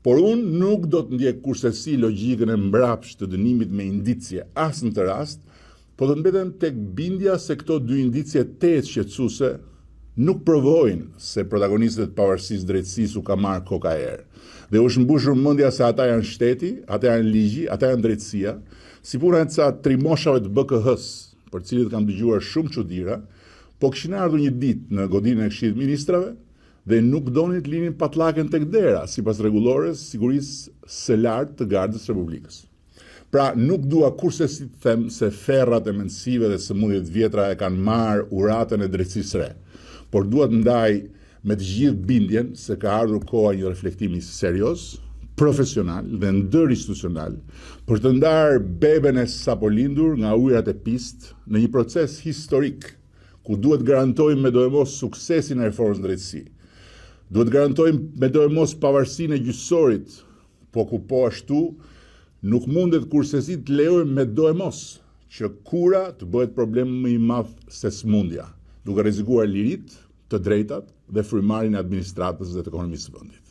Por unë nuk do të ndjek kursesi logjikën e mbrapsht të dënimit me indicje as në të rast, po të mbetem tek bindja se këto dy indicje tetë shqetësuese nuk provojnë se protagonistët pavarësisë drejtësisë u ka marrë koka erë. Dhe u shmbushur mendja se ata janë shteti, ata janë ligji, ata janë drejtësia, si puna e ca trimoshave të BKH-s, për cilët kam dëgjuar shumë çuditëra, po kishin ardhur një ditë në godinën e Këshillit të Ministrave dhe nuk donin të linin patllaken tek dera, sipas rregullores sigurisë së lartë të Gardës Republikës. Pra, nuk dua kurse si të them se ferrat e mendësive dhe sëmundjet vjetra e kanë marrë uratën e drejtësisë re, por dua të ndaj me të gjithë bindjen se ka ardhur koha një reflektimi serioz, profesional dhe ndërinstitucional për të ndarë beben e sapo lindur nga ujërat e pistë në një proces historik ku duhet garantojmë me dojmos suksesin e reformës në drejtësi. Duhet garantojmë me dojmos pavarësinë e gjyqësorit, po ku po ashtu nuk mundet kursesi të lejojmë me dojmos që kura të bëhet problem më i madh se smundja, duke rrezikuar liritë, të drejtat dhe frymarrjen e administratës dhe të ekonomisë së vendit.